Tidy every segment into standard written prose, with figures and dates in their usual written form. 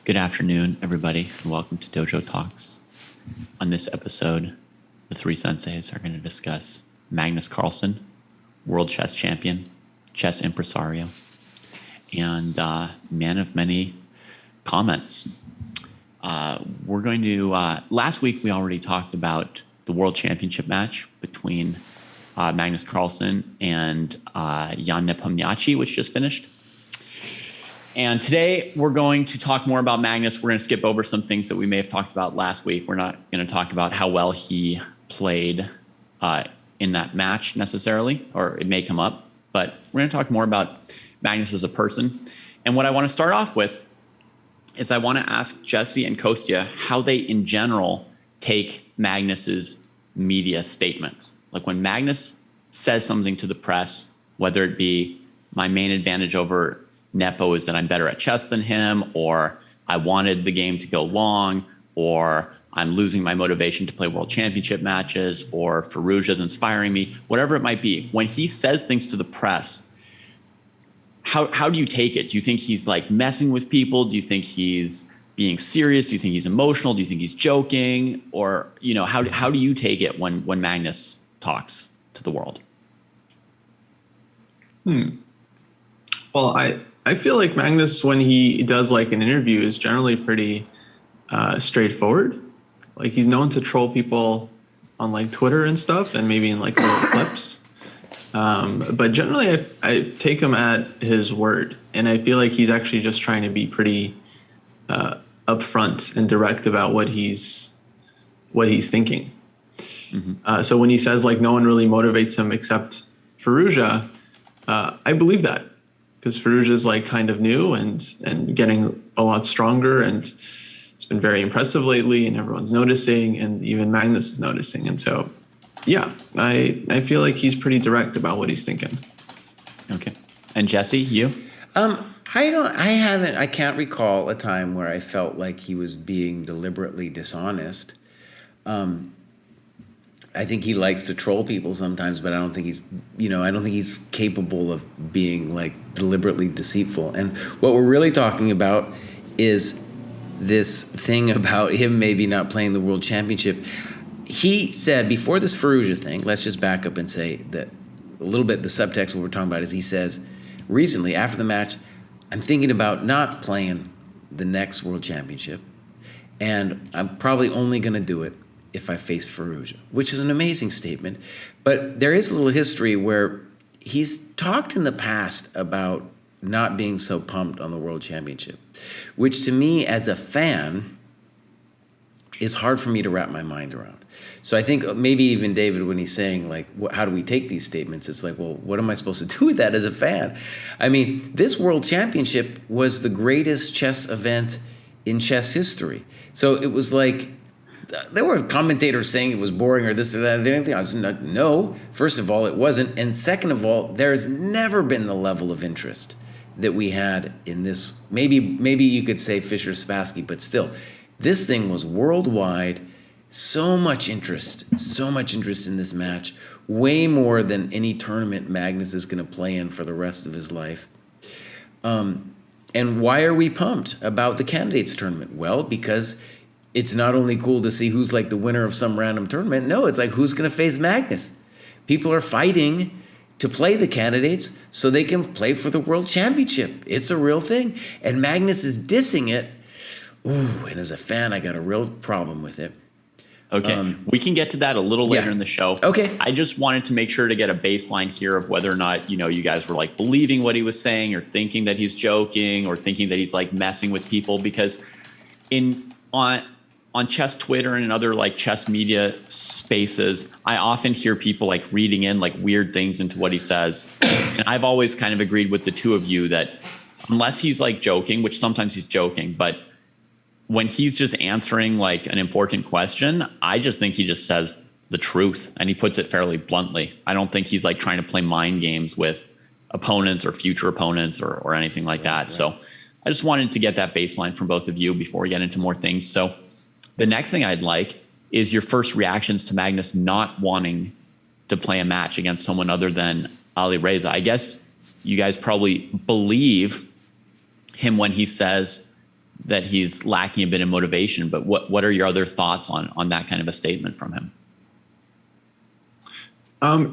Good afternoon, everybody, and welcome to Dojo Talks. On this episode, the three senseis are going to discuss Magnus Carlsen, world chess champion, chess impresario, and man of many comments. We're going to, last week we already talked about the world championship match between Magnus Carlsen and Jan Nepomniachtchi, which just finished. And today we're going to talk more about Magnus. We're going to skip over some things that we may have talked about last week. We're not going to talk about how well he played in that match necessarily, or it may come up, but we're going to talk more about Magnus as a person. And what I want to start off with is I want to ask Jesse and Kostya how they in general take Magnus's media statements. Like when Magnus says something to the press, whether it be my main advantage over Nepo is that I'm better at chess than him, or I wanted the game to go long, or I'm losing my motivation to play world championship matches, or Firouzja's inspiring me, whatever it might be. When he says things to the press, how do you take it? Do you think he's like messing with people? Do you think he's being serious? Do you think he's emotional? Do you think he's joking? Or, you know, how do you take it when Magnus talks to the world? Well, I feel like Magnus, when he does like an interview, is generally pretty straightforward. Like he's known to troll people on like Twitter and stuff, and maybe in like little clips. But generally, I take him at his word, and I feel like he's actually just trying to be pretty upfront and direct about what he's thinking. Mm-hmm. So when he says like no one really motivates him except Firouzja, I believe that. Because Firouzja is like kind of new and getting a lot stronger, and it's been very impressive lately, and everyone's noticing, and even Magnus is noticing. And so, yeah, I feel like he's pretty direct about what he's thinking. Okay. And Jesse, you? I can't recall a time where I felt like he was being deliberately dishonest. I think he likes to troll people sometimes, but I don't think he's capable of being like deliberately deceitful. And what we're really talking about is this thing about him maybe not playing the world championship. He said before this Firouzja thing, let's just back up and say that a little bit the subtext of what we're talking about is he says recently after the match, I'm thinking about not playing the next world championship, and I'm probably only going to do it if I face Firouzja, which is an amazing statement. But there is a little history where he's talked in the past about not being so pumped on the world championship, which to me as a fan is hard for me to wrap my mind around. So I think maybe even David, when he's saying like, how do we take these statements? It's like, well, what am I supposed to do with that as a fan? I mean, this world championship was the greatest chess event in chess history. So it was like, there were commentators saying it was boring or this or that. I was like, no, first of all, it wasn't. And second of all, there's never been the level of interest that we had in this. Maybe you could say Fischer Spassky, but still, this thing was worldwide. So much interest in this match, way more than any tournament Magnus is going to play in for the rest of his life. And why are we pumped about the candidates tournament? Well, because it's not only cool to see who's like the winner of some random tournament. No, it's like who's going to face Magnus. People are fighting to play the candidates so they can play for the world championship. It's a real thing. And Magnus is dissing it. Ooh, and as a fan, I got a real problem with it. Okay, we can get to that a little later in the show. Okay. I just wanted to make sure to get a baseline here of whether or not, you know, you guys were like believing what he was saying or thinking that he's joking or thinking that he's like messing with people, because on chess Twitter and in other like chess media spaces, I often hear people like reading in like weird things into what he says. And I've always kind of agreed with the two of you that unless he's like joking, which sometimes he's joking, but when he's just answering like an important question, I just think he just says the truth and he puts it fairly bluntly. I don't think he's like trying to play mind games with opponents or future opponents or anything like that. Right. So I just wanted to get that baseline from both of you before we get into more things. So the next thing I'd like is your first reactions to Magnus not wanting to play a match against someone other than Ali Reza. I guess you guys probably believe him when he says that he's lacking a bit of motivation. But what are your other thoughts on that kind of a statement from him?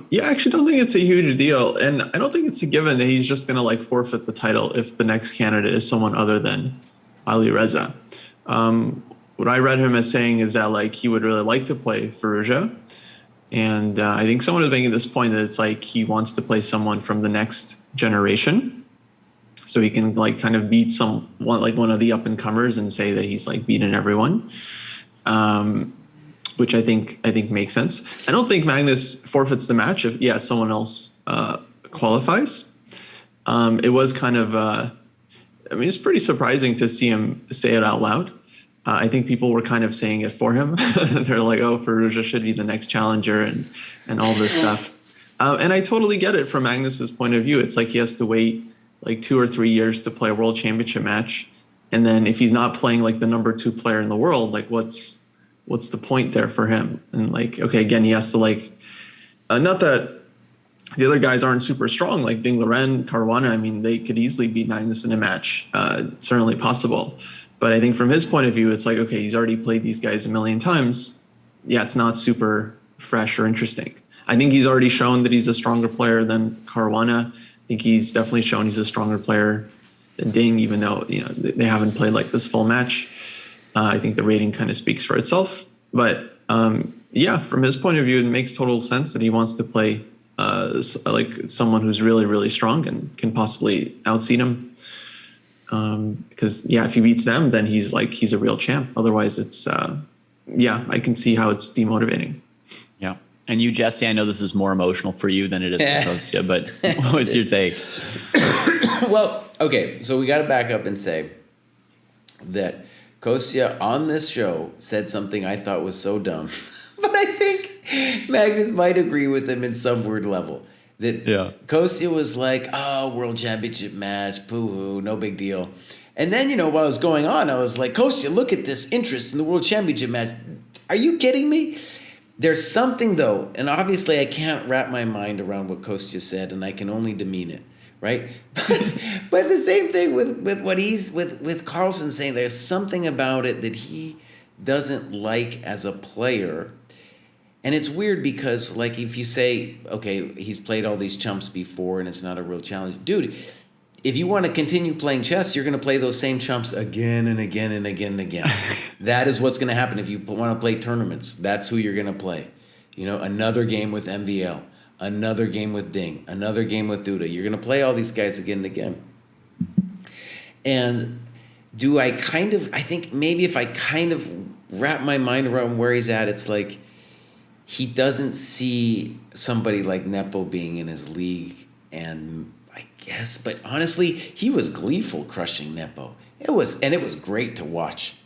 Yeah, I actually don't think it's a huge deal. And I don't think it's a given that he's just going to like forfeit the title if the next candidate is someone other than Ali Reza. What I read him as saying is that like he would really like to play Firouzja. And I think someone was making this point that it's like he wants to play someone from the next generation. So he can like kind of beat one of the up and comers and say that he's like beaten everyone. Which I think makes sense. I don't think Magnus forfeits the match if someone else qualifies. It was kind of it's pretty surprising to see him say it out loud. I think people were kind of saying it for him. They're like, "Oh, Firouzja should be the next challenger," and all this stuff. And I totally get it from Magnus's point of view. It's like he has to wait like 2 or 3 years to play a world championship match, and then if he's not playing like the number 2 player in the world, like what's the point there for him? And like, okay, again, he has to like, not that the other guys aren't super strong, like Ding Liren, Caruana. I mean, they could easily beat Magnus in a match, certainly possible. But I think from his point of view, it's like, okay, he's already played these guys a million times. Yeah, it's not super fresh or interesting. I think he's already shown that he's a stronger player than Caruana. I think he's definitely shown he's a stronger player than Ding, even though they haven't played like this full match. I think the rating kind of speaks for itself. But from his point of view, it makes total sense that he wants to play like someone who's really, really strong and can possibly outseed him. Because if he beats them, then he's a real champ. Otherwise, it's I can see how it's demotivating. Yeah. And you, Jesse, I know this is more emotional for you than it is for Kostya, but what's your take? Well, okay, so we got to back up and say that Kostya on this show said something I thought was so dumb, but I think Magnus might agree with him in some weird level. That Kostya was like, "Oh, world championship match, poo-hoo, no big deal." And then, while it was going on, I was like, "Kostya, look at this interest in the world championship match. Are you kidding me?" There's something, though, and obviously I can't wrap my mind around what Kostya said, and I can only demean it, right? But the same thing with what with Carlsen saying there's something about it that he doesn't like as a player. And it's weird because, like, if you say, okay, he's played all these chumps before and it's not a real challenge. Dude, if you want to continue playing chess, you're going to play those same chumps again and again and again and again. That is what's going to happen if you want to play tournaments. That's who you're going to play. Another game with MVL, another game with Ding, another game with Duda. You're going to play all these guys again and again. And I think maybe if I kind of wrap my mind around where he's at, it's like, he doesn't see somebody like Nepo being in his league, and I guess, but honestly, he was gleeful crushing Nepo. It was great to watch.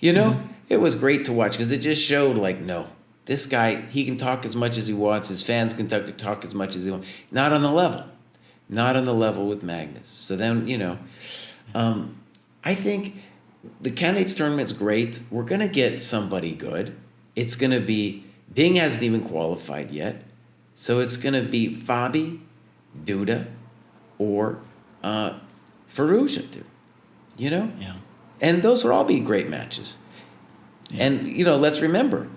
It was great to watch because it just showed like, no, this guy, he can talk as much as he wants. His fans can talk as much as they want. Not on the level with Magnus. So then, I think the candidates tournament's great. We're going to get somebody good. It's going to be, Ding hasn't even qualified yet. So it's going to be Fabi, Duda, or Firouzja, dude. Yeah. And those will all be great matches. Yeah. And, let's remember,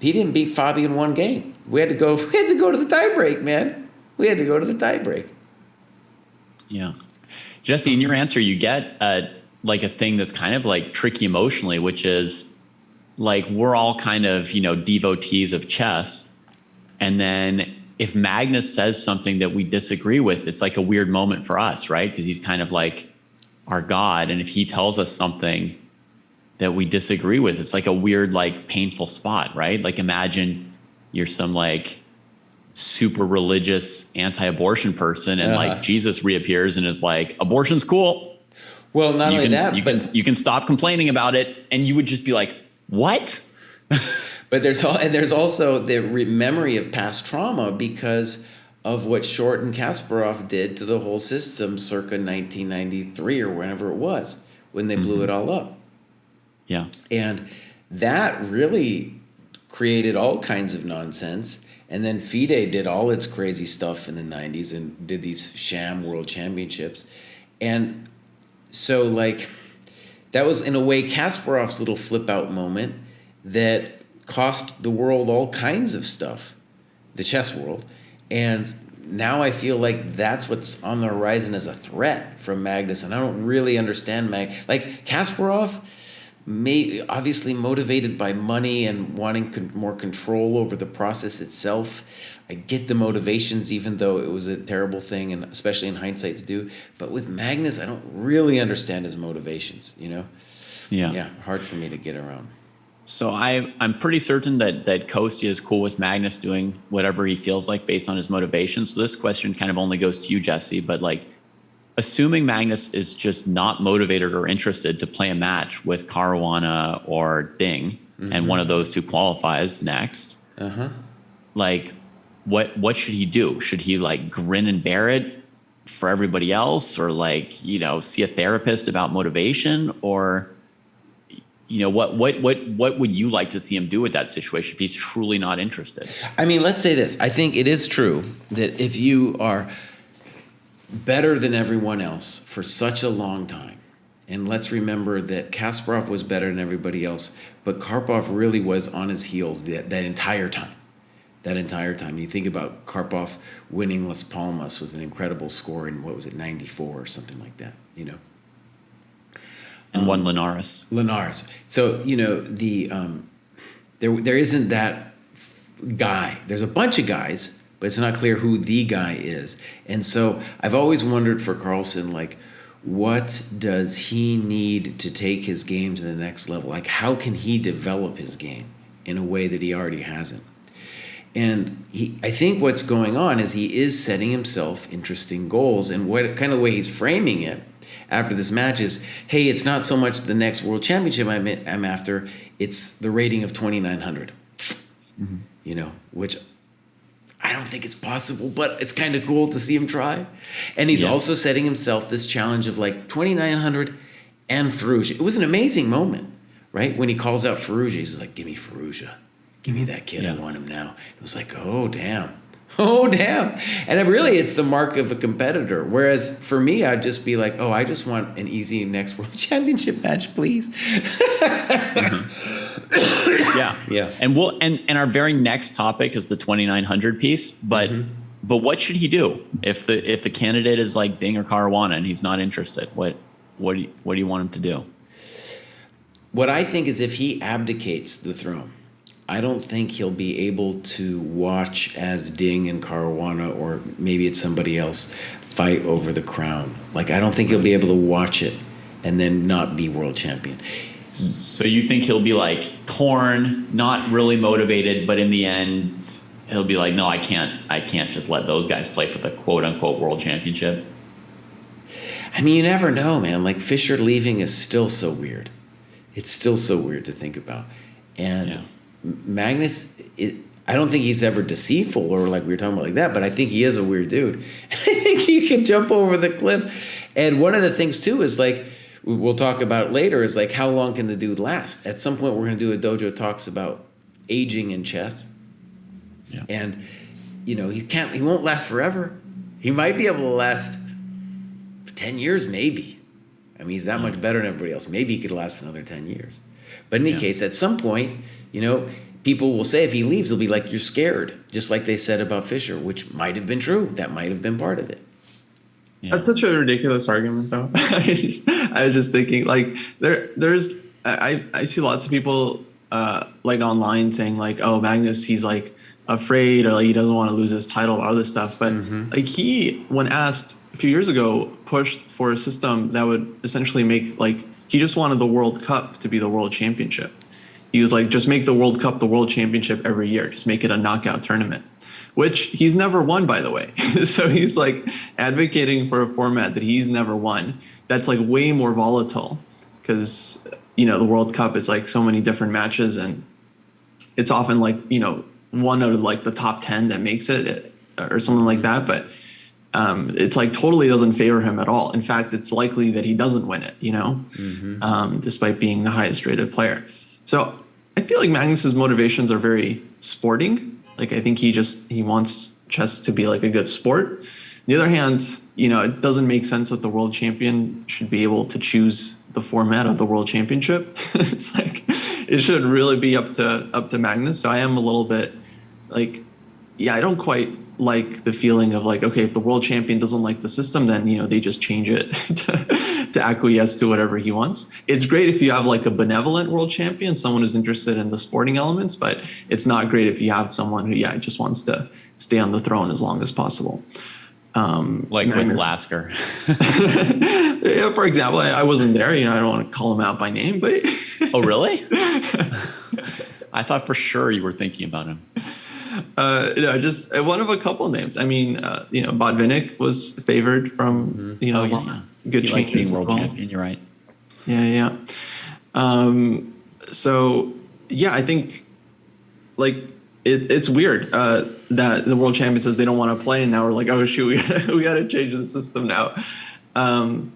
he didn't beat Fabi in one game. We had to go to the tiebreak, man. We had to go to the tiebreak. Yeah. Jesse, in your answer, you get like a thing that's kind of like tricky emotionally, which is like we're all kind of, devotees of chess. And then if Magnus says something that we disagree with, it's like a weird moment for us, right? Because he's kind of like our God. And if he tells us something that we disagree with, it's like a weird, like painful spot, right? Like imagine you're some like super religious anti-abortion person and like Jesus reappears and is like, abortion's cool. Well, not only that, you can stop complaining about it. And you would just be like, what? But there's also the memory of past trauma because of what Short and Kasparov did to the whole system circa 1993 or whenever it was when they blew it all up. Yeah. And that really created all kinds of nonsense. And then FIDE did all its crazy stuff in the 90s and did these sham world championships. And so, like, that was in a way Kasparov's little flip out moment that cost the world all kinds of stuff, the chess world. And now I feel like that's what's on the horizon as a threat from Magnus. And I don't really understand like Kasparov, obviously motivated by money and wanting more control over the process itself. I get the motivations, even though it was a terrible thing, and especially in hindsight to do. But with Magnus, I don't really understand his motivations, Yeah, hard for me to get around. So I'm pretty certain that Kostya is cool with Magnus doing whatever he feels like based on his motivation. So this question kind of only goes to you, Jesse, but like, assuming Magnus is just not motivated or interested to play a match with Caruana or Ding, and one of those two qualifies next, like, what should he do? Should he like grin and bear it for everybody else, or like, see a therapist about motivation, or what would you like to see him do with that situation if he's truly not interested? I mean, let's say this. I think it is true that if you are better than everyone else for such a long time, and let's remember that Kasparov was better than everybody else, but Karpov really was on his heels that entire time. You think about Karpov winning Las Palmas with an incredible score in, 94 or something like that, And one Linares. So, there isn't that guy. There's a bunch of guys, but it's not clear who the guy is. And so I've always wondered for Carlsen, like, what does he need to take his game to the next level? Like, how can he develop his game in a way that he already hasn't? And I think what's going on is he is setting himself interesting goals. And what kind of way he's framing it after this match is, hey, it's not so much the next world championship I'm after, it's the rating of 2,900, which I don't think it's possible, but it's kind of cool to see him try. And he's also setting himself this challenge of like 2,900 and Firouzja. It was an amazing moment, right? When he calls out Firouzja, he's like, give me Firouzja. Give me that kid. I want him now. It was like, oh, damn. Oh, damn. And it's the mark of a competitor. Whereas for me, I'd just be like, oh, I just want an easy next world championship match, please. Yeah. And our very next topic is the 2,900 piece. But what should he do if the candidate is like Ding or Caruana and he's not interested? What do you want him to do? What I think is if he abdicates the throne, I don't think he'll be able to watch as Ding and Caruana, or maybe it's somebody else, fight over the crown. Like, I don't think he'll be able to watch it and then not be world champion. So you think he'll be like torn, not really motivated, but in the end, he'll be like, no, I can't just let those guys play for the quote unquote world championship. I mean, you never know, man. Like, Fischer leaving is still so weird. It's still so weird to think about. And Magnus, I don't think he's ever deceitful or like we were talking about like that, but I think he is a weird dude. I think he can jump over the cliff. And one of the things too is like, we'll talk about later, is like, how long can the dude last? At some point we're going to do a Dojo Talks about aging in chess. Yeah. And he won't last forever. He might be able to last for 10 years, maybe. I mean, he's that much better than everybody else. Maybe he could last another 10 years. But in any case, at some point, people will say if he leaves, they'll be like, you're scared, just like they said about Fischer, which might have been true. That might have been part of it. Yeah. That's such a ridiculous argument, though. I was just thinking, like, I see lots of people like online saying like, oh, Magnus, he's like afraid, or like he doesn't want to lose his title, all this stuff. But like, he, when asked a few years ago, pushed for a system that would essentially make, like, he just wanted the World Cup to be the World Championship. He was like, just make the World Cup the World Championship every year. Just make it a knockout tournament, which he's never won, by the way. So he's like advocating for a format that he's never won. That's like way more volatile because, the World Cup is like so many different matches, and it's often like, one out of like the top 10 that makes it or something like that. But it's like totally doesn't favor him at all. In fact, it's likely that he doesn't win it, despite being the highest rated player. So I feel like Magnus's motivations are very sporting. Like, I think he wants chess to be like a good sport. On the other hand, it doesn't make sense that the world champion should be able to choose the format of the World Championship. It's like it should really be up to Magnus. So I am a little bit like, yeah, I don't quite like the feeling of like, okay, if the world champion doesn't like the system, then they just change it to acquiesce to whatever he wants. It's great if you have like a benevolent world champion, someone who's interested in the sporting elements, but it's not great if you have someone who just wants to stay on the throne as long as possible. Like with Lasker. Yeah, for example, I wasn't there. I don't want to call him out by name, but Oh, really? I thought for sure you were thinking about him. Just one of a couple of names. I mean, Botvinnik was favored from, good He changes. liked being world as well. champion. You're right. Yeah. So yeah, I think like it's weird that the world champion says they don't want to play, and now we're like, oh shoot, we got to change the system now.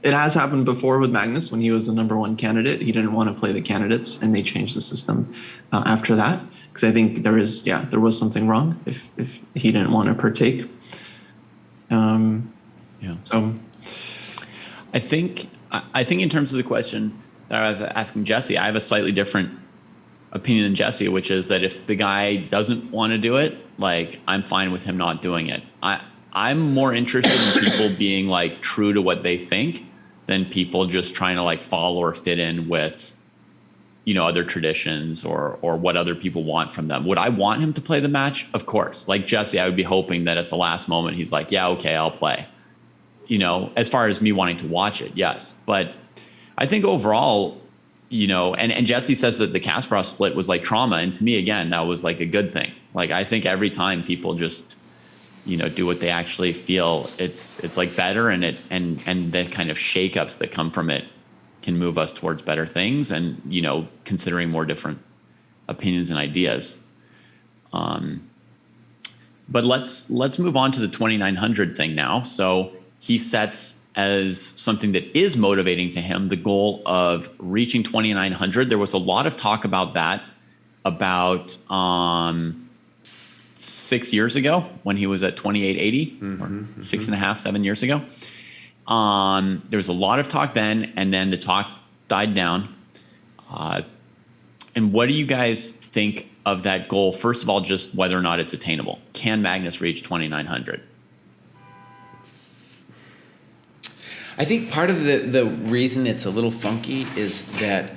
It has happened before with Magnus when he was the number one candidate. He didn't want to play the candidates, and they changed the system after that. Because I think there was something wrong if he didn't want to partake. So I think in terms of the question that I was asking Jesse, I have a slightly different opinion than Jesse, which is that if the guy doesn't want to do it, like I'm fine with him not doing it. I'm more interested in people being like true to what they think than people just trying to like follow or fit in with other traditions or what other people want from them. Would I want him to play the match? Of course. Like Jesse, I would be hoping that at the last moment he's like, yeah, okay, I'll play. As far as me wanting to watch it, yes. But I think overall, and Jesse says that the Kasparov split was like trauma. And to me, again, that was like a good thing. Like I think every time people just, do what they actually feel, it's like better, and the kind of shakeups that come from it can move us towards better things and, considering more different opinions and ideas. But let's move on to the 2,900 thing now. So he sets as something that is motivating to him the goal of reaching 2,900. There was a lot of talk about that about 6 years ago when he was at 2,880, or 6.5, 7 years ago. There was a lot of talk then, and then the talk died down. And what do you guys think of that goal? First of all, just whether or not it's attainable. Can Magnus reach 2,900? I think part of the reason it's a little funky is that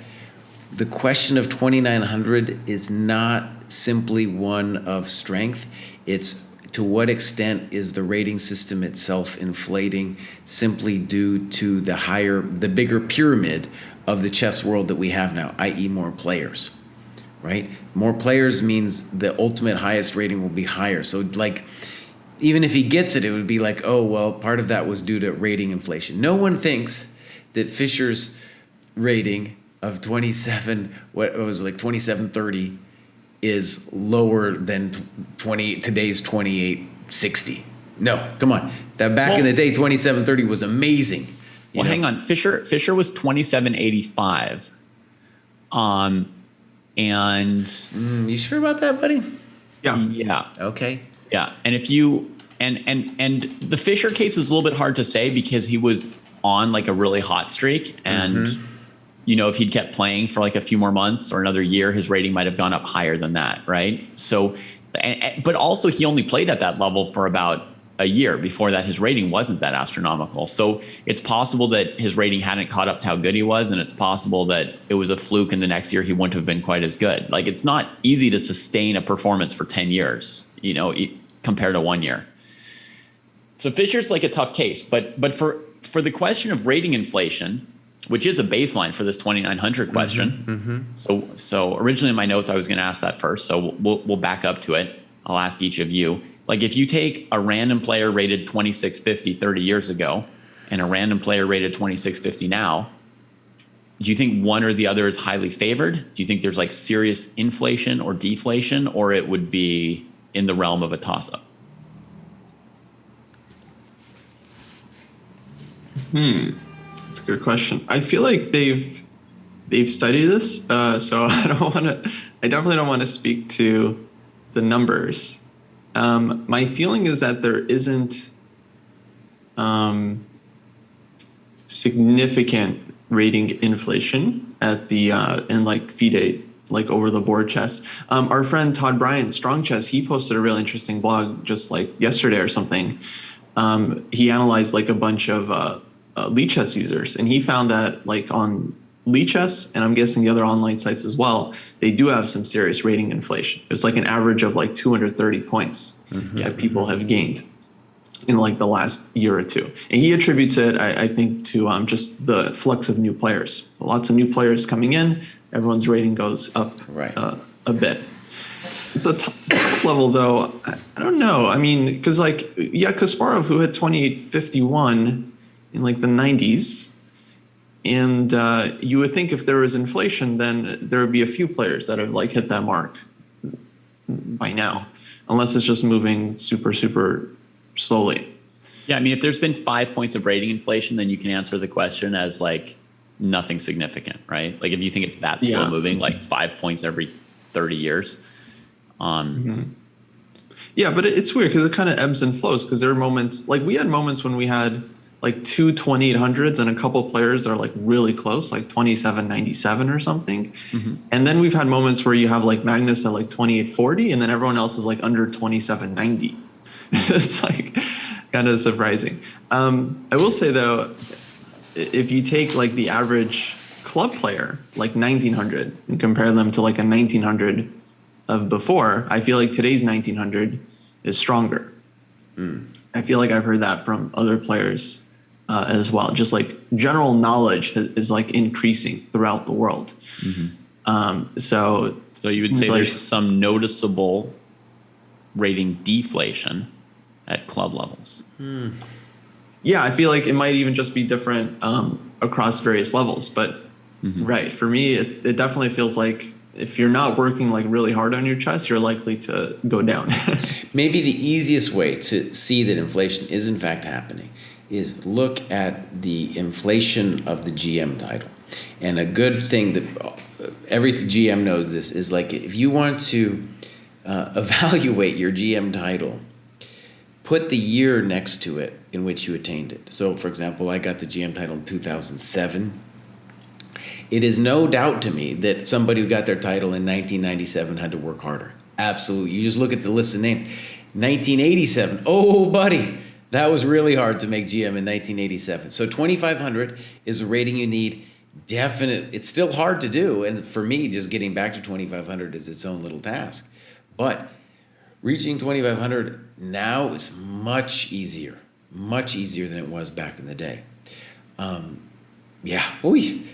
the question of 2,900 is not simply one of strength. It's to what extent is the rating system itself inflating simply due to the bigger pyramid of the chess world that we have now, i.e. more players, right? More players means the ultimate highest rating will be higher. So like, even if he gets it, it would be like, oh, well, part of that was due to rating inflation. No one thinks that Fischer's rating of 2730 is lower than today's 2860. No, come on. That back in the day, 2730 was amazing. Well, hang on. Fischer was 2785. And you sure about that, buddy? yeah. Okay. Yeah. And if you and the Fischer case is a little bit hard to say because he was on like a really hot streak, and if he'd kept playing for like a few more months or another year, his rating might have gone up higher than that, right? So, but also he only played at that level for about a year. Before that, his rating wasn't that astronomical. So it's possible that his rating hadn't caught up to how good he was, and it's possible that it was a fluke and the next year he wouldn't have been quite as good. Like it's not easy to sustain a performance for 10 years, compared to 1 year. So Fischer's like a tough case, but for the question of rating inflation, which is a baseline for this 2,900 question. So originally in my notes, I was going to ask that first. So we'll back up to it. I'll ask each of you. Like if you take a random player rated 2650 30 years ago and a random player rated 2650 now, do you think one or the other is highly favored? Do you think there's like serious inflation or deflation, or it would be in the realm of a toss-up? That's a good question. I feel like they've studied this, so I definitely don't want to speak to the numbers. My feeling is that there isn't significant rating inflation at the in like FIDE, like over the board chess. Our friend Todd Bryant, Strong Chess, he posted a really interesting blog just like yesterday or something. He analyzed like a bunch of lead chess users, and he found that like on lead chess, and I'm guessing the other online sites as well, they do have some serious rating inflation. It's like an average of like 230 points that people have gained in like the last year or two. And he attributes it, I think, to just the flux of new players. Lots of new players coming in, everyone's rating goes up a bit. The top level, though, I don't know. I mean, because like, yeah, Kasparov, who had 2851 in like the 90s, and you would think if there was inflation, then there would be a few players that have like hit that mark by now, unless it's just moving super, super slowly. Yeah, I mean, if there's been 5 points of rating inflation, then you can answer the question as like nothing significant, right? Like if you think it's that slow moving, like 5 points every 30 years. Yeah, but it's weird because it kind of ebbs and flows, because there are moments, like we had moments when we had like two 2800s and a couple players that are like really close, like 2797 or something. And then we've had moments where you have like Magnus at like 2840 and then everyone else is like under 2790. It's like kind of surprising. I will say though, if you take like the average club player, like 1900, and compare them to like a 1900 of before, I feel like today's 1900 is stronger. I feel like I've heard that from other players as well. Just like general knowledge is like increasing throughout the world. So you would say there's some noticeable rating deflation at club levels. Yeah, I feel like it might even just be different across various levels. But right, for me, it definitely feels like if you're not working like really hard on your chess, you're likely to go down. Maybe the easiest way to see that inflation is in fact happening is look at the inflation of the GM title. And a good thing that every GM knows this is like if you want to evaluate your GM title, put the year next to it in which you attained it. So for example, I got the GM title in 2007. It is no doubt to me that somebody who got their title in 1997 had to work harder. Absolutely. You just look at the list of names. 1987. Oh, buddy. That was really hard to make GM in 1987. So 2500 is a rating you need. Definite. It's still hard to do. And for me, just getting back to 2500 is its own little task. But reaching 2500 now is much easier than it was back in the day.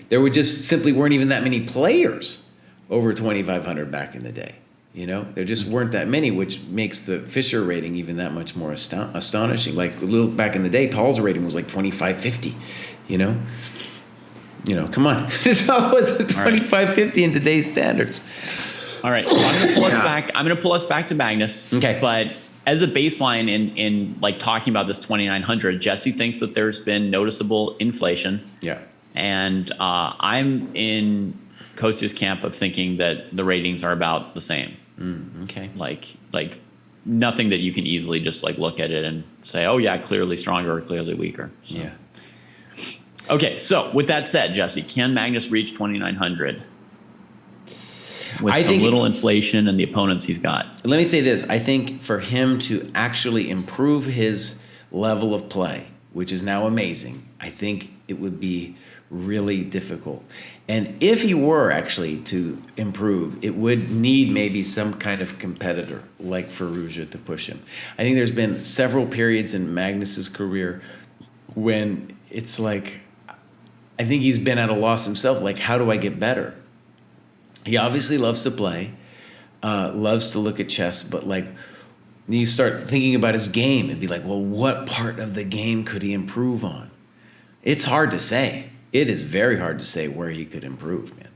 There were just simply weren't even that many players over 2500 back in the day. You know, there just weren't that many, which makes the Fischer rating even that much more astonishing. Like a little back in the day, Tall's rating was like 2550. You know, come on, this was 2550 in today's standards. All right, so I'm going to pull us back. I'm going to pull us back to Magnus. Okay, but as a baseline in like talking about this 2900, Jesse thinks that there's been noticeable inflation. Yeah. And I'm in Kostya's camp of thinking that the ratings are about the same. Okay. Like nothing that you can easily just like look at it and say, oh yeah, clearly stronger or clearly weaker. So. Yeah. Okay, so with that said, Jesse, can Magnus reach 2900 with some little inflation and the opponents he's got? Let me say this. I think for him to actually improve his level of play, which is now amazing, I think it would be really difficult. And if he were actually to improve, it would need maybe some kind of competitor like Firouzja to push him. I think there's been several periods in Magnus's career when it's like, I think he's been at a loss himself. Like, how do I get better? He obviously loves to play, loves to look at chess, but like you start thinking about his game and be like, well, what part of the game could he improve on? It's hard to say. It is very hard to say where he could improve, man.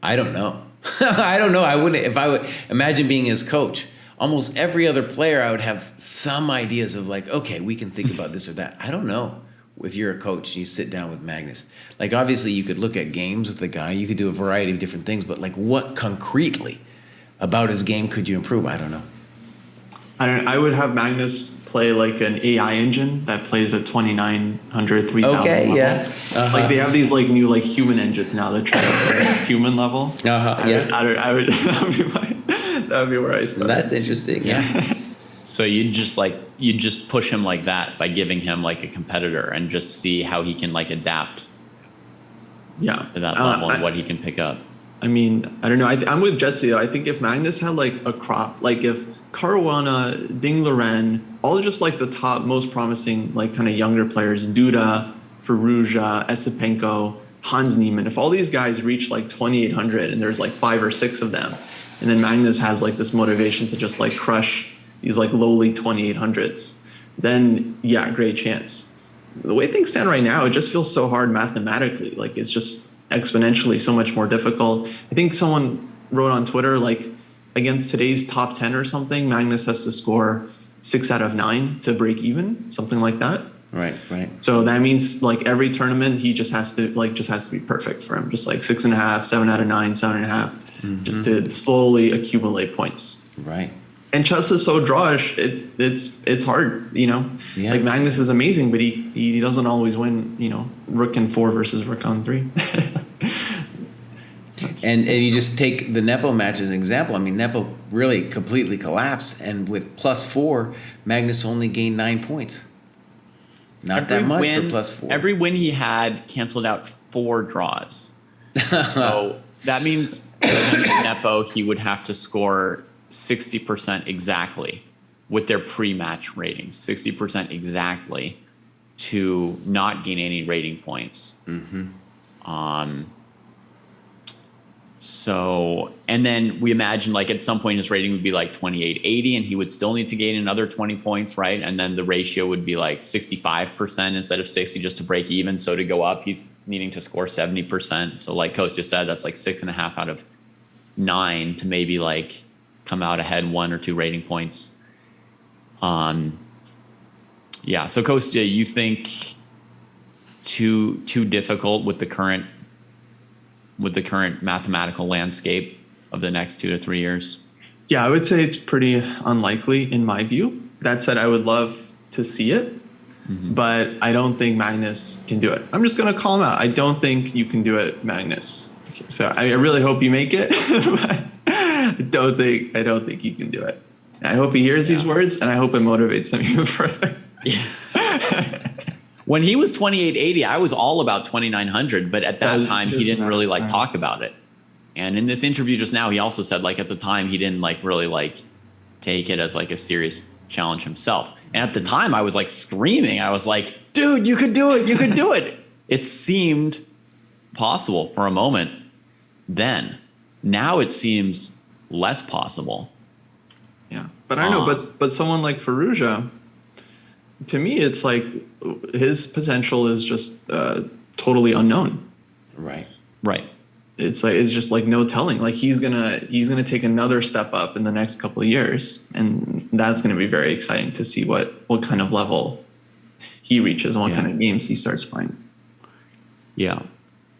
I don't know. I don't know. I wouldn't, if I would imagine being his coach, almost every other player, I would have some ideas of like, okay, we can think about this or that. I don't know. If you're a coach and you sit down with Magnus, like obviously you could look at games with the guy, you could do a variety of different things, but like what concretely about his game could you improve? I don't know. I would have Magnus play like an AI engine that plays at 2,900, 3,000 Okay, level. yeah. Like they have these like new like human engines now that try to play at human level. Yeah. I would that would be where I start. That's interesting. Yeah. So you just push him like that by giving him like a competitor and just see how he can like adapt Yeah. to that level and what he can pick up. I mean, I don't know. I'm with Jesse. I think if Magnus had like a crop, like if Caruana, Ding Liren, all just like the top most promising like kind of younger players, Duda, Firouzja, Esipenko, Hans Niemann, if all these guys reach like 2,800 and there's like 5 or 6 of them, and then Magnus has like this motivation to just like crush these like lowly 2,800s, then yeah, great chance. The way things stand right now, it just feels so hard mathematically. Like it's just exponentially so much more difficult. I think someone wrote on Twitter, like against today's top 10 or something, Magnus has to score 6 out of 9 to break even, something like that. Right. So that means like every tournament, he just has to be perfect for him. Just like 6.5, 7 out of 9, 7.5, just to slowly accumulate points. Right. And chess is so drawish, it's hard, you know. Yeah. Like Magnus is amazing, but he doesn't always win, you know, rook and 4 versus rook on 3. And you just take the Nepo match as an example. I mean, Nepo really completely collapsed, and with +4, Magnus only gained 9 points. Not that much for +4. Every win he had canceled out 4 draws. So that means Nepo, he would have to score 60% exactly with their pre-match ratings, 60% exactly to not gain any rating points. So, and then we imagine like at some point his rating would be like 2880 and he would still need to gain another 20 points, right? And then the ratio would be like 65% instead of 60 just to break even. So to go up, he's needing to score 70%. So like Coach just said, that's like 6.5 out of 9 to maybe like come out ahead 1 or 2 rating points. Yeah. So Kostya, you think too difficult with the current mathematical landscape of the next 2 to 3 years? Yeah, I would say it's pretty unlikely in my view. That said, I would love to see it, but I don't think Magnus can do it. I'm just going to call him out. I don't think you can do it, Magnus. Okay, so I really hope you make it, but I don't think you can do it. And I hope he hears these words, and I hope it motivates him even further. When he was 2880, I was all about 2900, but at that time he didn't really like talk about it. And in this interview just now, he also said like at the time he didn't like really like take it as like a serious challenge himself. And at the time I was like screaming. I was like, dude, you could do it. You could do it. It seemed possible for a moment then. Now it seems less possible. Yeah, but I don't know, but someone like Firouzja, to me, it's like his potential is just totally unknown. Right. It's just like no telling. Like he's gonna take another step up in the next couple of years, and that's gonna be very exciting to see what kind of level he reaches and what kind of games he starts playing. Yeah.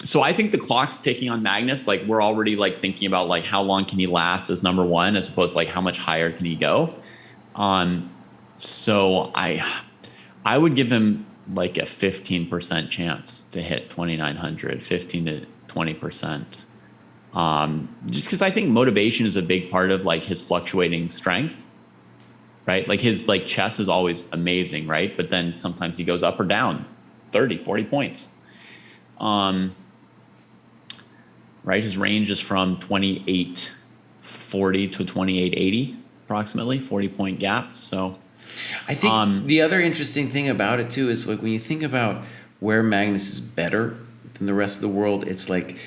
So I think the clock's ticking on Magnus. Like we're already like thinking about like how long can he last as number 1, as opposed to like how much higher can he go. So I would give him like a 15% chance to hit 2,900, 15 to 20%. Just because I think motivation is a big part of like his fluctuating strength, right? Like his like chess is always amazing, right? But then sometimes he goes up or down 30, 40 points. Right? His range is from 2,840 to 2,880, approximately 40-point gap. So I think the other interesting thing about it too is like when you think about where Magnus is better than the rest of the world, it's like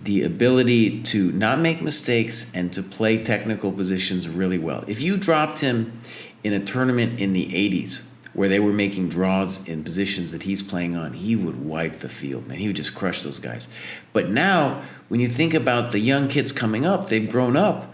the ability to not make mistakes and to play technical positions really well. If you dropped him in a tournament in the 80s where they were making draws in positions that he's playing on, he would wipe the field, man. He would just crush those guys. But now, when you think about the young kids coming up, they've grown up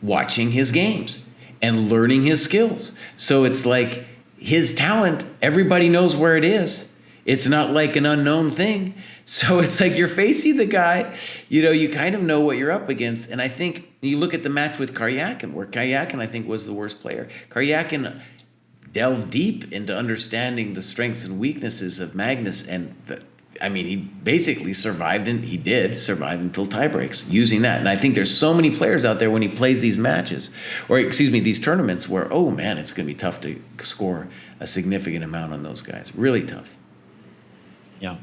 watching his games and learning his skills. So it's like his talent, everybody knows where it is. It's not like an unknown thing. So it's like you're facing the guy, you kind of know what you're up against. And I think you look at the match with Karyakin, where Karyakin, I think, was the worst player. Karyakin delve deep into understanding the strengths and weaknesses of Magnus, and he basically survived, and he did survive until tie breaks using that. And I think there's so many players out there when he plays these matches, these tournaments where, oh man, it's going to be tough to score a significant amount on those guys. Really tough. Yeah.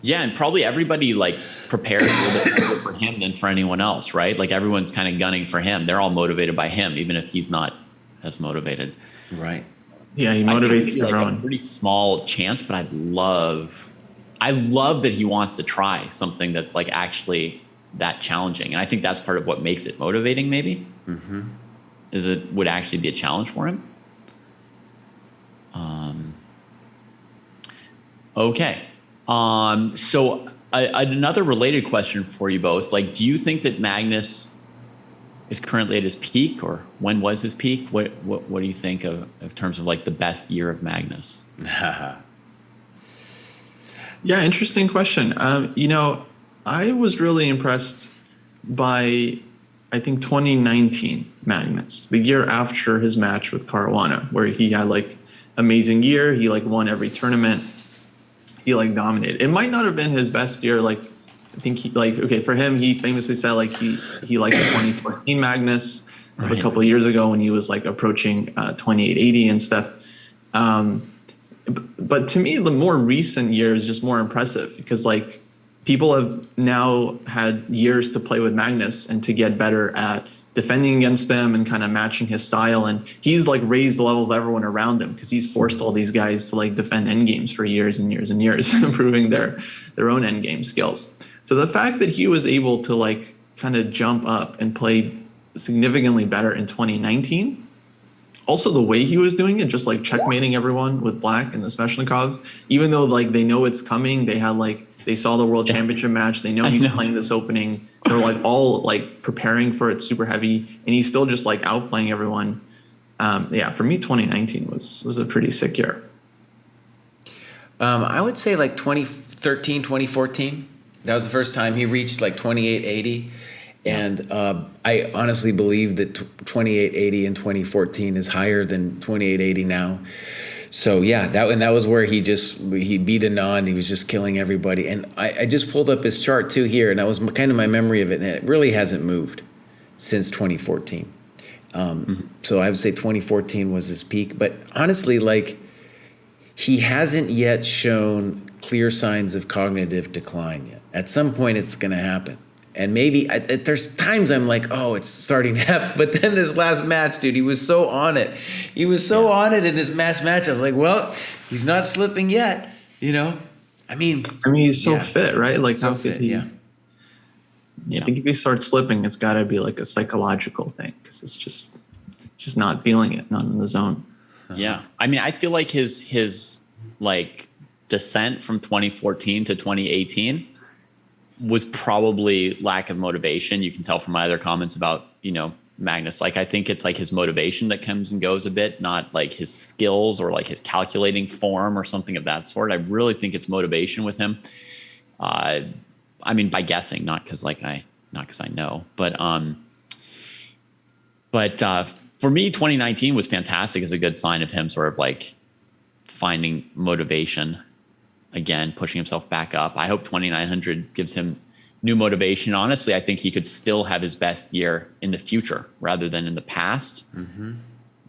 Yeah, and probably everybody like prepares a little bit more for him than for anyone else, right? Like everyone's kind of gunning for him. They're all motivated by him, even if he's not as motivated. Right. Yeah, he motivates everyone. Like a pretty small chance, but I love that he wants to try something that's like actually that challenging. And I think that's part of what makes it motivating, maybe. Mm-hmm. Is it would actually be a challenge for him. Okay. So another related question for you both. Like, do you think that Magnus is currently at his peak, or when was his peak? What do you think of in terms of like the best year of Magnus? Yeah, interesting question. I was really impressed by, I think, 2019 Magnus, the year after his match with Caruana, where he had like amazing year. He like won every tournament. He like dominated. It might not have been his best year. Like, I think for him, he famously said like he liked the 2014 Magnus a couple of years ago when he was like approaching 2880 and stuff. But to me, the more recent year is just more impressive because like people have now had years to play with Magnus and to get better at defending against them and kind of matching his style. And he's like raised the level of everyone around him because he's forced all these guys to like defend endgames for years and years and years, improving their own endgame skills. So the fact that he was able to like kind of jump up and play significantly better in 2019, also the way he was doing it, just like checkmating everyone with black and the Sveshnikov, even though like they know it's coming, they saw the world championship match, they know he's playing this opening, they're like all like preparing for it super heavy, and he's still just like outplaying everyone. For me, 2019 was a pretty sick year. I would say like 2013, 2014. That was the first time he reached like 2880. And I honestly believe that 2880 in 2014 is higher than 2880 now. So yeah, that was where he beat Anand. He was just killing everybody. And I just pulled up his chart too here, and that was kind of my memory of it. And it really hasn't moved since 2014. So I would say 2014 was his peak. But honestly, like, he hasn't yet shown clear signs of cognitive decline yet. At some point, it's going to happen. And maybe there's times I'm like, oh, it's starting to happen. But then this last match, dude, he was so on it. He was so on it in this match. I was like, well, he's not slipping yet, you know? I mean, he's so fit, right? Like, so how fit fit, he? yeah. I think if he starts slipping, it's got to be like a psychological thing because it's just not feeling it, not in the zone. Yeah, I mean, I feel like his like descent from 2014 to 2018 was probably lack of motivation. You can tell from my other comments about, Magnus. Like, I think it's like his motivation that comes and goes a bit, not like his skills or like his calculating form or something of that sort. I really think it's motivation with him. I mean, by guessing, not because I know, but for me, 2019 was fantastic as a good sign of him sort of like finding motivation again, pushing himself back up. I hope 2900 gives him new motivation. Honestly, I think he could still have his best year in the future rather than in the past. Mm-hmm.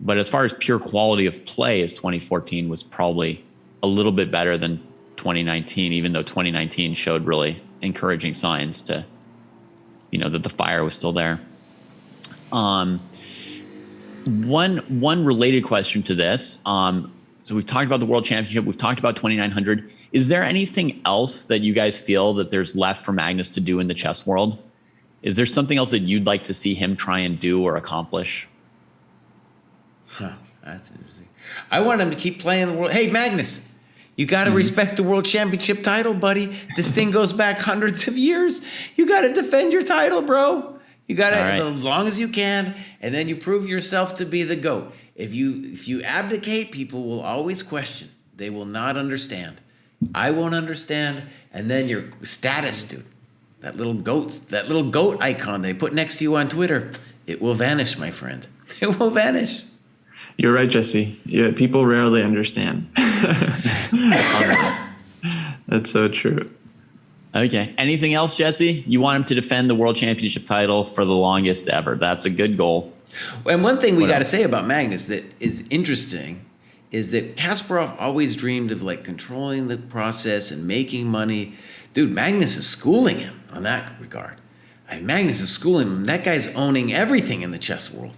But as far as pure quality of play, as 2014 was probably a little bit better than 2019, even though 2019 showed really encouraging signs to, that the fire was still there. One related question to this. So we've talked about the World Championship. We've talked about 2900. Is there anything else that you guys feel that there's left for Magnus to do in the chess world? Is there something else that you'd like to see him try and do or accomplish? That's interesting. I want him to keep playing the world. Hey, Magnus, you got to respect the World Championship title, buddy. This thing goes back hundreds of years. You got to defend your title, bro. You got to, as long as you can, and then you prove yourself to be the GOAT. If you abdicate, people will always question. They will not understand. I won't understand, and then your status, dude, that little goat icon they put next to you on Twitter, it will vanish, my friend. It will vanish. You're right, Jesse. Yeah, people rarely understand. That's so true. Okay. Anything else, Jesse? You want him to defend the world championship title for the longest ever. That's a good goal. And one thing we What got to else? say about Magnus that is interesting is that Kasparov always dreamed of like controlling the process and making money. Dude, Magnus is schooling him on that regard. I mean, Magnus is schooling him. That guy's owning everything in the chess world.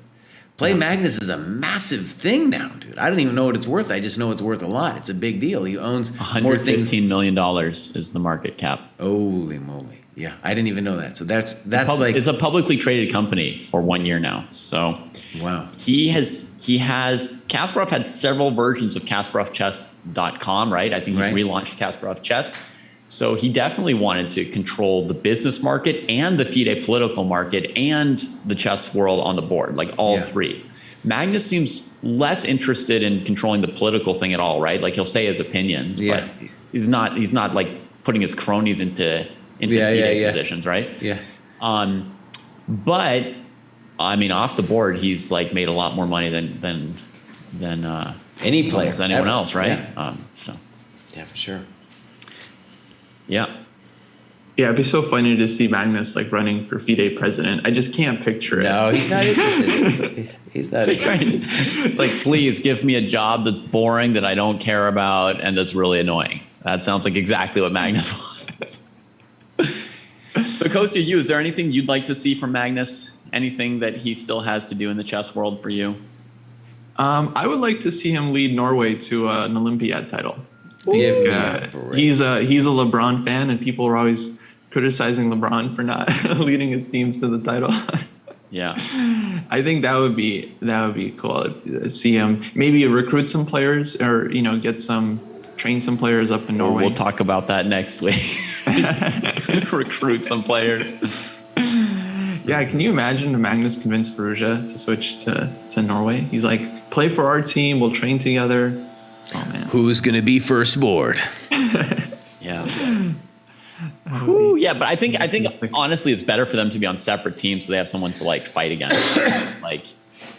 Play Magnus is a massive thing now, dude. I don't even know what it's worth. I just know it's worth a lot. It's a big deal. He owns more things. $115 million is the market cap. Holy moly. Yeah, I didn't even know that. So that's like, It's a publicly traded company for 1 year now. So wow. Kasparov had several versions of KasparovChess.com, right? I think he's Right. relaunched Kasparov Chess. So he definitely wanted to control the business market and the FIDE political market and the chess world on the board, like all Yeah. three. Magnus seems less interested in controlling the political thing at all, right? Like he'll say his opinions, Yeah. but he's not like putting his cronies into FIDE positions, right? Yeah. But I mean, off the board, he's like made a lot more money than Any player. almost anyone ever. else, right? Yeah. So Yeah, for sure. yeah. Yeah, it'd be so funny to see Magnus like running for FIDE president. I just can't picture it. No, he's not interested. He's not interested. It's like, please give me a job that's boring, that I don't care about, and that's really annoying. That sounds like exactly what Magnus wants. So, Kostya, is there anything you'd like to see from Magnus? Anything that he still has to do in the chess world for you? I would like to see him lead Norway to an Olympiad title. Give me Yeah, a break. he's a LeBron fan, and people are always criticizing LeBron for not leading his teams to the title. Yeah. I think that would be cool. See him maybe recruit some players, or train some players up in Norway. We'll talk about that next week. Recruit some players. Yeah, can you imagine Magnus convinced Veruja to switch to Norway? He's like, play for our team, we'll train together. Oh man. Who's going to be first board? Yeah. Whew, yeah, but I think honestly it's better for them to be on separate teams so they have someone to like fight against. Like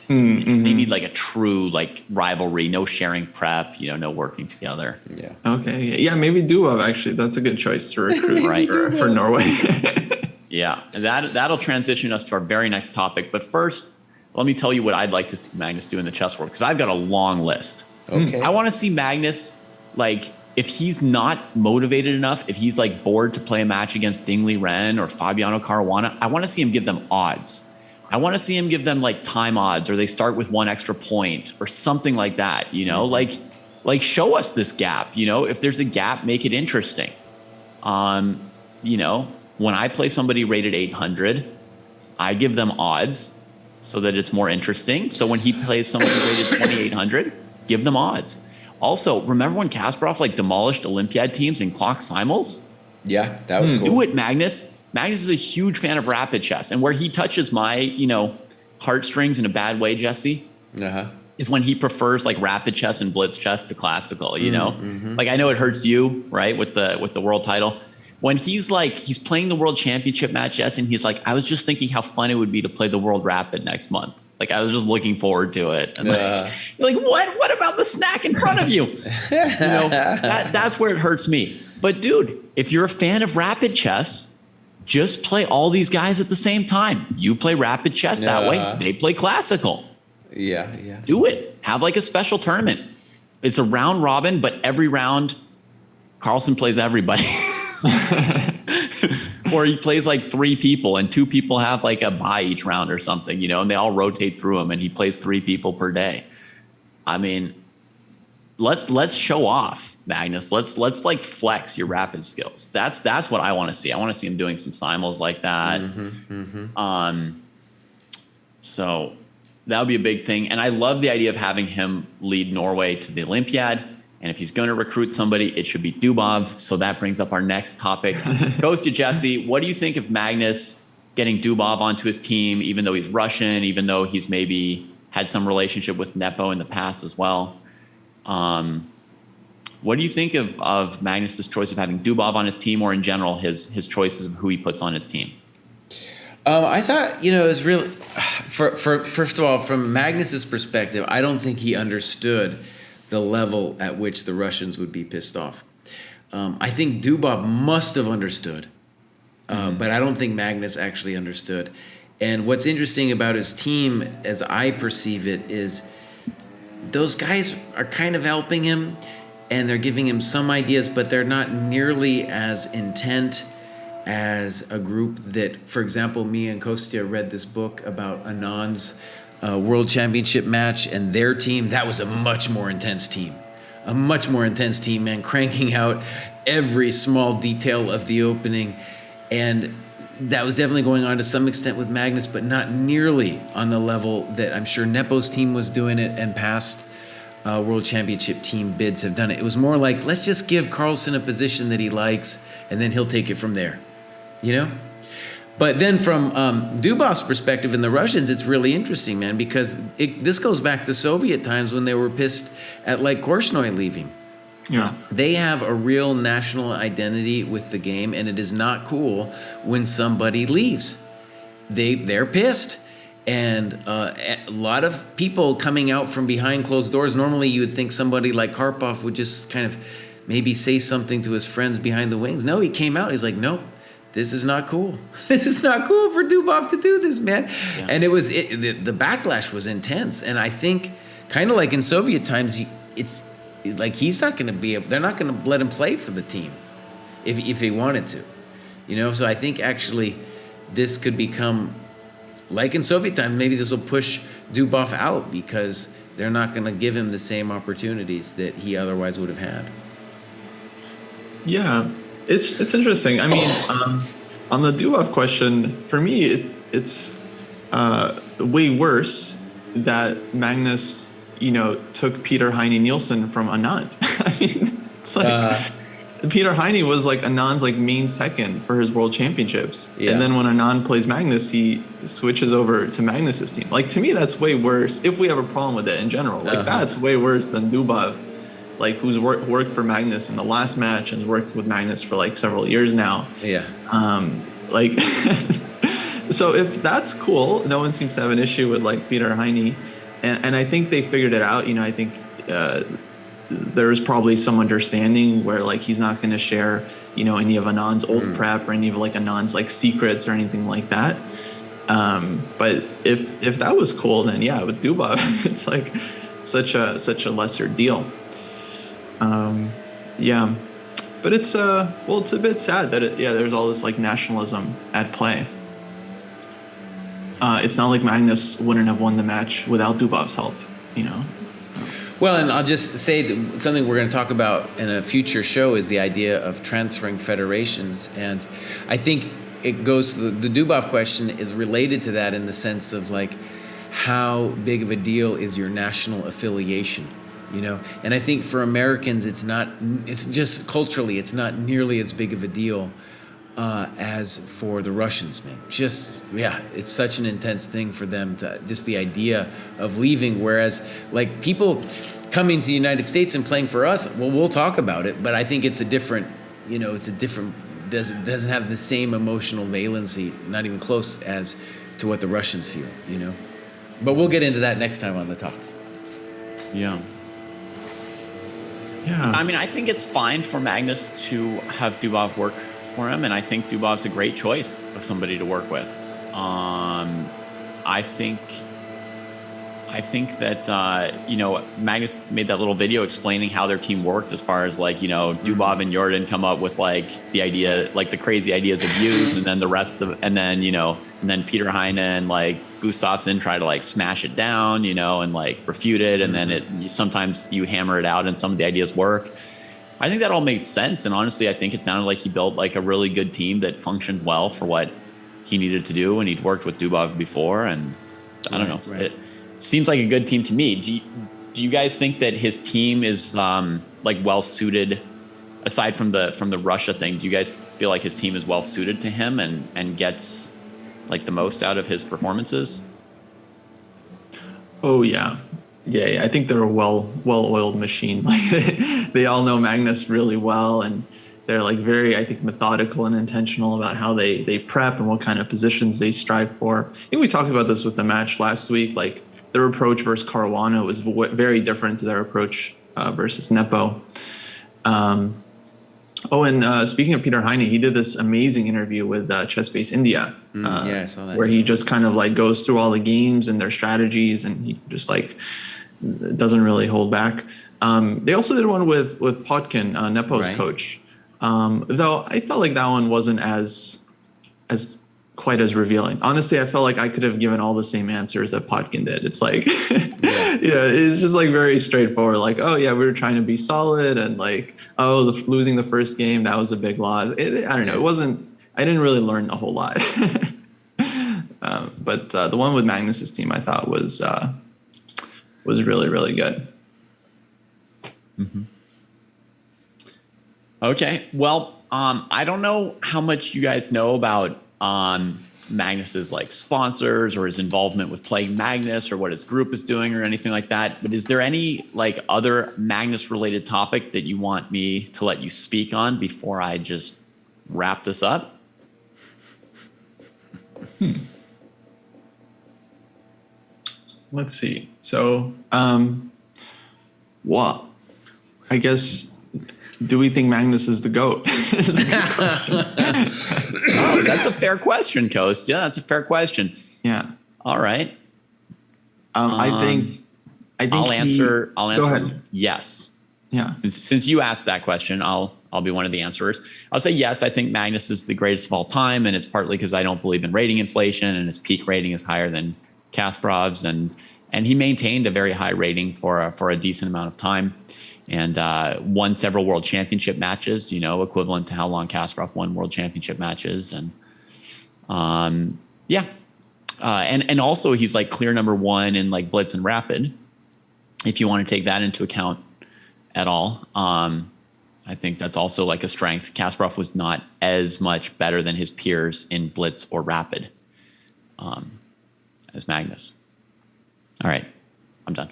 they need like a true like rivalry, no sharing prep, no working together. Yeah. Okay. Yeah, maybe Duo actually. That's a good choice to recruit Right. for Norway. Yeah, and that'll transition us to our very next topic. But first, let me tell you what I'd like to see Magnus do in the chess world, because I've got a long list. Okay. I want to see Magnus, like, if he's not motivated enough, if he's like bored to play a match against Ding Liren or Fabiano Caruana, I want to see him give them odds. I want to see him give them like time odds, or they start with 1 extra point or something like that, like show us this gap, if there's a gap, make it interesting. When I play somebody rated 800, I give them odds so that it's more interesting. So when he plays somebody rated 2800, give them odds. Also, remember when Kasparov like demolished Olympiad teams in clock simul's? Yeah, that was cool. Do it, Magnus. Magnus is a huge fan of rapid chess, and where he touches my, heartstrings in a bad way, Jesse, Uh-huh. is when he prefers like rapid chess and blitz chess to classical. Like I know it hurts you, right, with the world title. When he's playing the world championship match, yes, and he's like, I was just thinking how fun it would be to play the world rapid next month. Like I was just looking forward to it. And you're like, what about the snack in front of you? That's where it hurts me. But dude, if you're a fan of rapid chess, just play all these guys at the same time. You play rapid chess that way. They play classical. Yeah. Do it. Have like a special tournament. It's a round robin, but every round, Carlsen plays everybody. Or he plays like 3 people and 2 people have like a bye each round or something, and they all rotate through him and he plays 3 people per day. I mean, let's show off, Magnus. Let's like flex your rapid skills. That's what I want to see. I want to see him doing some simul's like that. So that would be a big thing. And I love the idea of having him lead Norway to the Olympiad. And if he's going to recruit somebody, it should be Dubov. So that brings up our next topic. Goes to Jesse. What do you think of Magnus getting Dubov onto his team, even though he's Russian, even though he's maybe had some relationship with Nepo in the past as well? What do you think of Magnus's choice of having Dubov on his team, or in general his choices of who he puts on his team? I thought, it was really, first of all, from Magnus's perspective, I don't think he understood the level at which the Russians would be pissed off. I think Dubov must have understood, but I don't think Magnus actually understood. And what's interesting about his team, as I perceive it, is those guys are kind of helping him, and they're giving him some ideas, but they're not nearly as intent as a group that, for example, me and Kostya read this book about Anand's World Championship match, and their team, that was a much more intense team. A much more intense team, man, cranking out every small detail of the opening. And that was definitely going on to some extent with Magnus, but not nearly on the level that I'm sure Nepo's team was doing it, and past World Championship team bids have done it. It was more like, let's just give Carlsen a position that he likes, and then he'll take it from there. But then from Dubov's perspective and the Russians, it's really interesting, man, because this goes back to Soviet times when they were pissed at like Korchnoi leaving. Yeah. They have a real national identity with the game, and it is not cool when somebody leaves. They're pissed. And a lot of people coming out from behind closed doors, normally you would think somebody like Karpov would just kind of maybe say something to his friends behind the wings. No, he came out. He's like, nope. This is not cool. This is not cool for Dubov to do this, man. Yeah. And the backlash was intense. And I think, kind of like in Soviet times, it's like he's not going to be. They're not going to let him play for the team, if he wanted to, So I think actually, this could become like in Soviet times. Maybe this will push Dubov out because they're not going to give him the same opportunities that he otherwise would have had. Yeah. It's interesting. I mean, on the Dubov question, for me, it's way worse that Magnus, took Peter Heine Nielsen from Anand. I mean, it's like Peter Heine was like Anand's like main second for his world championships, and then when Anand plays Magnus, he switches over to Magnus's team. Like, to me, that's way worse. If we have a problem with it in general, like that's way worse than Dubov, like who's worked for Magnus in the last match and worked with Magnus for like several years now. Yeah. So if that's cool, no one seems to have an issue with like Peter Heine, and I think they figured it out. I think there was probably some understanding where like he's not going to share, any of Anand's old prep or any of like Anand's like secrets or anything like that. But if that was cool, then yeah, with Dubov, it's like such a lesser deal. Yeah, but it's it's a bit sad that there's all this like nationalism at play. It's not like Magnus wouldn't have won the match without Dubov's help, Well, and I'll just say that something we're going to talk about in a future show is the idea of transferring federations, and I think it goes to the Dubov question is related to that in the sense of like how big of a deal is your national affiliation. And I think for Americans, it's just culturally, it's not nearly as big of a deal as for the Russians, man. It's such an intense thing for them just the idea of leaving. Whereas like people coming to the United States and playing for us, well, we'll talk about it, but I think it's a different, doesn't have the same emotional valency, not even close as to what the Russians feel, But we'll get into that next time on the talks. Yeah. Yeah. I mean, I think it's fine for Magnus to have Dubov work for him, and I think Dubov's a great choice of somebody to work with. I think that Magnus made that little video explaining how their team worked, as far as like Dubov and Jordan come up with like the idea, like the crazy ideas of views, and then the rest of, and then Peter Heine and like Gustafsson try to like smash it down, and like refute it, and then sometimes you hammer it out and some of the ideas work. I think that all makes sense, and honestly, I think it sounded like he built like a really good team that functioned well for what he needed to do, and he'd worked with Dubov before, and I don't know. Right. It seems like a good team to me. Do you guys think that his team is like well suited, aside from the Russia thing? Do you guys feel like his team is well suited to him and gets like the most out of his performances? Oh yeah. Yeah. I think they're a well-oiled machine. Like they all know Magnus really well, and They're like very, I think, methodical and intentional about how they prep and what kind of positions they strive for. I think we talked about this with the match last week. Like their approach versus Caruana was very different to their approach versus Nepo. Speaking of Peter Heine, he did this amazing interview with Chess India. Yeah, I saw that. Where he just kind of like goes through all the games and their strategies, and he just like doesn't really hold back. They also did one with Potkin, Nepo's coach. Though I felt like that one wasn't as quite as revealing. Honestly, I felt like I could have given all the same answers that Potkin did. It's like, it's just like very straightforward. Like, oh yeah, we were trying to be solid, and like, oh, losing the first game, that was a big loss. I don't know. It wasn't. I didn't really learn a whole lot. But the one with Magnus's team, I thought was really, really good. Mm-hmm. Okay. Well, I don't know how much you guys know about Magnus's like sponsors or his involvement with playing Magnus or what his group is doing or anything like that. But is there any like other Magnus related topic that you want me to let you speak on before I just wrap this up? Let's see. So, well, I guess, do we think Magnus is the GOAT? Oh, that's a fair question, Coast. Yeah, that's a fair question. Yeah. All right. I think I'll answer. Go ahead. Yes. Yeah. Since you asked that question, I'll be one of the answerers. I'll say yes. I think Magnus is the greatest of all time, and it's partly because I don't believe in rating inflation, and his peak rating is higher than Kasparov's, and he maintained a very high rating for a decent amount of time, and won several world championship matches. Equivalent to how long Kasparov won world championship matches, and and also he's like clear number one in like blitz and rapid, if you want to take that into account at all. I think that's also like a strength. Kasparov was not as much better than his peers in blitz or rapid as Magnus. All right, I'm done.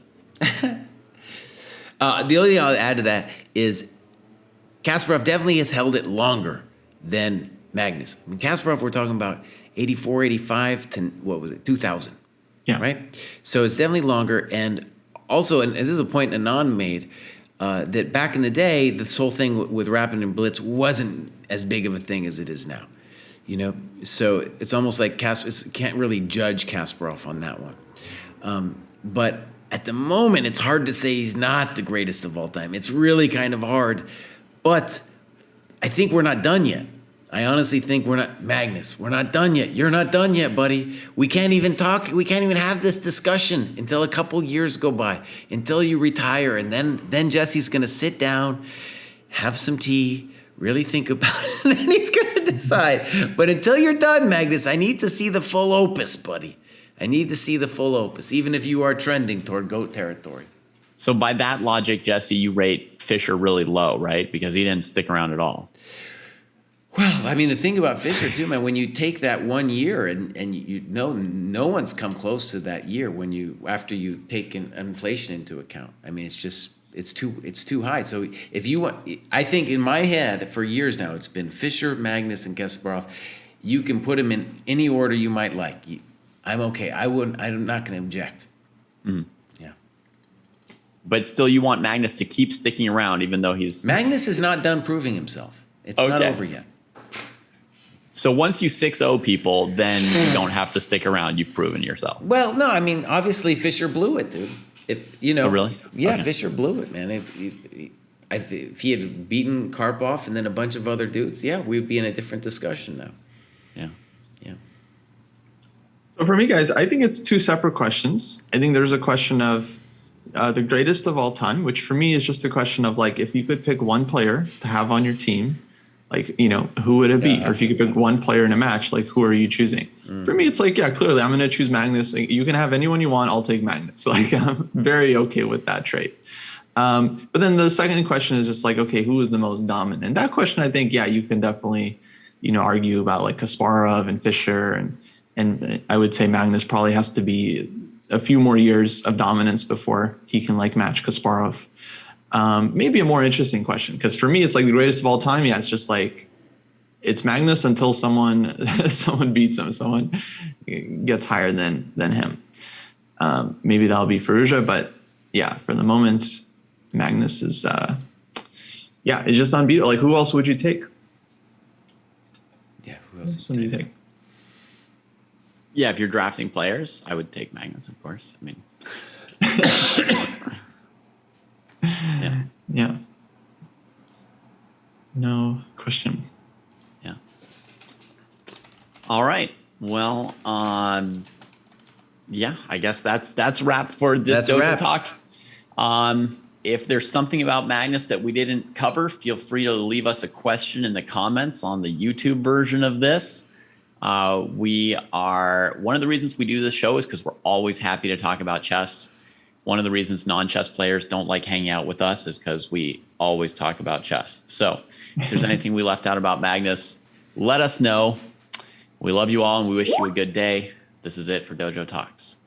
The only thing I'll add to that is Kasparov definitely has held it longer than Magnus. I mean, Kasparov, we're talking about 84, 85 to, 2000. Yeah. Right? So it's definitely longer. And also, and this is a point Anand made, that back in the day, this whole thing with rapid and blitz wasn't as big of a thing as it is now. So it's almost like can't really judge Kasparov on that one. But at the moment, it's hard to say he's not the greatest of all time. It's really kind of hard. But I think we're not done yet. I honestly think we're not. Magnus, we're not done yet. You're not done yet, buddy. We can't even talk. We can't even have this discussion until a couple years go by, until you retire. And then Jesse's going to sit down, have some tea, really think about it, and then he's going to decide. But until you're done, Magnus, I need to see the full opus, buddy. I need to see the full opus, even if you are trending toward GOAT territory. So by that logic, Jesse, you rate Fischer really low, right? Because he didn't stick around at all. Well, I mean, the thing about Fischer too, man, when you take that 1 year and no one's come close to that year after you take inflation into account. I mean, it's too high. So if you want, I think in my head for years now, it's been Fischer, Magnus, and Kasparov. You can put them in any order you might like. I'm okay. I'm not going to object. Mm. Yeah. But still, you want Magnus to keep sticking around, even though Magnus is not done proving himself. It's not over yet. So once you 6-0 people, then you don't have to stick around. You've proven yourself. Well, no, I mean, obviously Fischer blew it, dude. Oh, really? Yeah, Okay. Fischer blew it, man. If he had beaten Karpov and then a bunch of other dudes, yeah, we'd be in a different discussion now. Yeah. Yeah. So for me, guys, I think it's two separate questions. I think there's a question of the greatest of all time, which for me is just a question of like, if you could pick one player to have on your team, like, who would it be? Or if you could pick one player in a match, like, who are you choosing? For me, it's like, yeah, clearly I'm going to choose Magnus. Like, you can have anyone you want. I'll take Magnus. Like, I'm very okay with that trade. But then the second question is just like, okay, who is the most dominant? And that question, I think, yeah, you can definitely, argue about like Kasparov and Fischer. And I would say Magnus probably has to be a few more years of dominance before he can like match Kasparov. Maybe a more interesting question, because for me, it's like the greatest of all time. Yeah, it's just like it's Magnus until someone beats him, someone gets higher than him. Maybe that'll be Ferrugia, but yeah, for the moment, Magnus is it's just unbeatable. Like, who else would you take? Yeah, who else would you take? Yeah, if you're drafting players, I would take Magnus, of course. I mean, yeah, no question. Yeah. All right. Well, yeah, I guess that's a wrap for this Dojo Talk. If there's something about Magnus that we didn't cover, feel free to leave us a question in the comments on the YouTube version of this. One of the reasons we do this show is because we're always happy to talk about chess. One of the reasons non-chess players don't like hanging out with us is because we always talk about chess. So if there's anything we left out about Magnus, let us know. We love you all and we wish you a good day. This is it for Dojo Talks.